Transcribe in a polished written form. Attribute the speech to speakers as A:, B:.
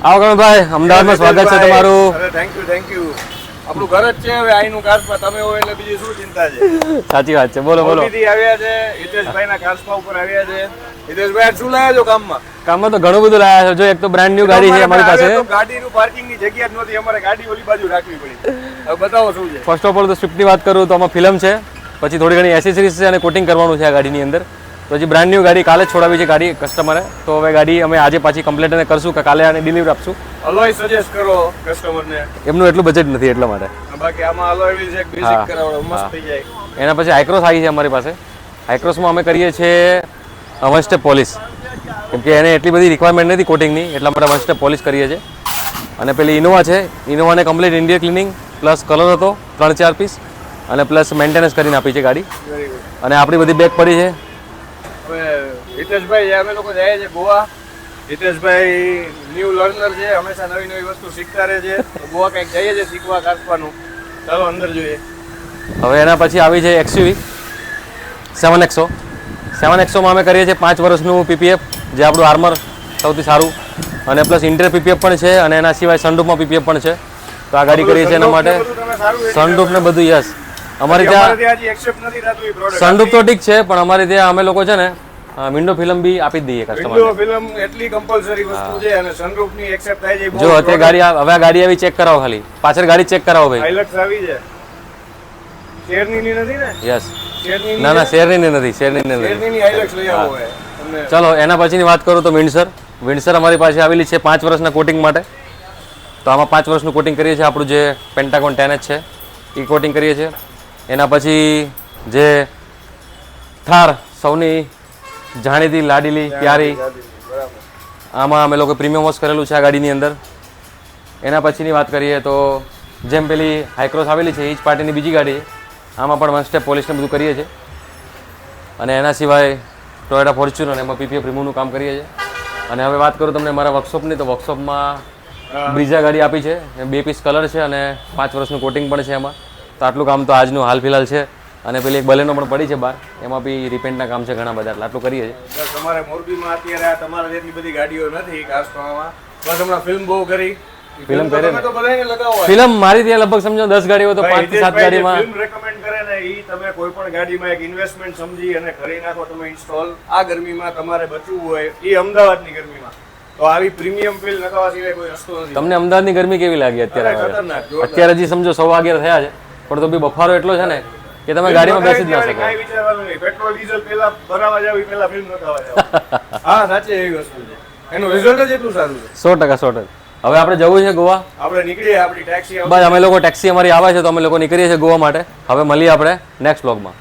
A: આવો ગણભાઈ, અમદાવાદમાં સ્વાગત છે તમારું.
B: Thank you. આપણું ઘર જ છે હવે આઈનું કારસપા તમે હોય એટલે બીજી શું ચિંતા છે.
A: સાચી વાત છે, બોલો બોલો.
B: મોરબીથી આવ્યા છે, હિતેશભાઈના કારસપા ઉપર આવ્યા છે. હિતેશભાઈ શું લાયા છો કામમાં?
A: કામમાં તો ઘણું બધું લાયા છે. જો એક તો બ્રાન્ડ ન્યુ ગાડી છે અમારી પાસે.
B: ગાડીનું પાર્કિંગની જગ્યા જ નહોતી, અમારે ગાડી ઓલી બાજુ રાખવી પડી. હવે બતાવો શું છે.
A: ફર્સ્ટ ઓફ ઓલ તો સ્વિફ્ટની વાત કરું તો આમાં ફિલ્મ છે, પછી થોડી ઘણી એસેસરીઝ છે અને કોટિંગ કરવાનું છે આ ગાડીની અંદર. તો હજી બ્રાન્ડ ન્યુ ગાડી કાલે જ છોડાવી છે ગાડી કસ્ટમરે. તો હવે ગાડી અમે આજે પાછી કમ્પ્લેટ એને કરશું કે કાલે આને ડિલિવરી આપશું.
B: અલોય સજેસ્ટ કરો કસ્ટમરને.
A: એમનું એટલું બજેટ નથી એટલા માટે.
B: બાકી આમાં અલોય વ્હીલ્સ એક બેઝિક કરાવડો મસ્ત થઈ જાય.
A: એના પછી હાઈક્રોસ આવી છે અમારી પાસે. હાઈક્રોસમાં અમે કરીએ છીએ વન સ્ટેપ પોલિશ, કેમ કે એને એટલી બધી રિક્વાયરમેન્ટ નથી કોટિંગની, એટલા માટે વન સ્ટેપ પોલિશ કરીએ છીએ. અને પેલી ઇનોવા છે, ઇનોવાને કમ્પ્લીટ ઇન્ડિયર ક્લિનિંગ પ્લસ કલર હતો 3-4 પીસ અને પ્લસ મેન્ટેનન્સ કરીને આપી છે ગાડી. અને આપણી બધી બેગ પડી છે.
B: હવે હિતેશભાઈ અમે લોકો જાય છે ગોવા. હિતેશભાઈ ન્યૂ લર્નર છે, હંમેશા નવી નવી વસ્તુ શીખતા રહે છે. ગોવા કંઈક જઈએ છે શીખવા કારસપાનું. ચાલો અંદર જોઈએ.
A: હવે એના પછી આવી છે એક્સયુવી 7XO. 7XOમાં અમે કરીએ છીએ 5 વર્ષનું પીપીએફ, જે આપણું આર્મર સૌથી સારું, અને પ્લસ ઇન્ટર પીપીએફ પણ છે, અને એના સિવાય સનરૂફમાં પીપીએફ પણ છે. તો આ ગાડી કરીએ છીએ એના માટે સનરૂફ ને બધું. યસ, અમારે ત્યાં સનરૂફ તો ઠીક છે, પણ અમારે ત્યાં અમે લોકો છે ને વિન્ડો ફિલ્મ બી આપી જ દઈએ કસ્ટમર.
B: વિન્ડો ફિલ્મ એટલી કમ્પલસરી વસ્તુ છે અને સનરૂફ ની એક્સેપ્ટ થાય છે.
A: જો અત્યારે ગાડી હવે આ ગાડી આવી ચેક કરાવો, ખાલી પાછળ ગાડી ચેક કરાવો ભાઈ.
B: હાઇલક્સ આવી છે. શેરની ની નથી ને?
A: યસ.
B: શેરની
A: ના ના, શેરની નથી, શેરની નથી.
B: શેરની ની હાઇલક્સ લઈ આવો હોય તમને.
A: ચલો એના પછીની વાત કરું તો વિન્ડસર અમારી પાસે આવેલી છે 5 વર્ષના કોટિંગ માટે. તો આમાં 5 વર્ષનું કોટિંગ કરીએ છીએ. આપણું જે પેન્ટાગોન 10H છે એ કોટિંગ કરીએ છીએ. એના પછી જે થાર સૌની જાણીતી લાડીલી પ્યારી, આમાં અમે લોકો પ્રીમિયમ વોશ કરેલું છે આ ગાડીની અંદર. એના પછીની વાત કરીએ તો જેમ પેલી હાઈક્રોસ આવેલી છે એ જ પાર્ટીની બીજી ગાડી છે. આમાં પણ વન સ્ટેપ પોલિશને બધું કરીએ છીએ. અને એના સિવાય ટોયોટા ફોર્ચ્યુનર, એમાં પીપીએફ રિમૂવનું કામ કરીએ છીએ. અને હવે વાત કરું તમને મારા વર્કશોપની, તો વર્કશોપમાં બ્રીઝા ગાડી આપી છે, 2 પીસ કલર છે અને 5 વર્ષનું કોટિંગ પણ છે એમાં. તો આટલું કામ તો આજનું હાલ ફિલહાલ છે. અને પેલી એક બલેનો પણ પડી છે બહાર, એમાં બી રિપેન્ટના કામ છે ઘણા બધા, એટલે આટલું કરીએ છીએ.
B: તમારે મોરબીમાં અત્યારે તમારે જેટલી બધી ગાડીઓ નથી કારસપામાં, બસ હમણાં ફિલ્મ બહુ કરી.
A: ફિલ્મ કરે
B: તમે તો બધાને લગાવો.
A: ફિલ્મ મારી ત્યાં લગભગ સમજો 10 ગાડીઓ તો 5 થી 7 ગાડીમાં
B: ફિલ્મ રેકમેન્ડ કરે ને ઈ તમે કોઈ પણ ગાડીમાં એક ઇન્વેસ્ટમેન્ટ સમજી અને કરી નાખો તમે ઇન્સ્ટોલ. આ ગરમીમાં તમારે બચવું હોય, એ અમદાવાદની ગરમીમાં, તો આવી પ્રીમિયમ ફિલ્મ લગાવવા સિવાય કોઈ રસ્તો નથી.
A: તમને અમદાવાદની ગરમી કેવી લાગી અત્યારે? અત્યારે હજી સમજો 11:15 થયા છે, પણ તો બી બફારો એટલો છે ને કે તમે ગાડીમાં બેસી જ ના શકો.
B: કાંઈ વિચારવાનું નહીં. પેટ્રોલ ડીઝલ પહેલા ભરાવા જાવ એ પહેલા ફિલ્મ લગાવવા જાવ. હા, સાચી એવી વસ્તુ છે. એનું રિઝલ્ટ જ એટલું સારું છે.
A: 100%. હવે આપણે જવું છે ગોવા.
B: આપણે નીકળીએ, આપણી ટેક્સી
A: બસ અમે લોકો ટેક્સી અમારી આવે છે, તો અમે લોકો નીકળીએ છીએ ગોવા માટે. હવે મળીએ આપણે નેક્સ્ટ વ્લોગમાં.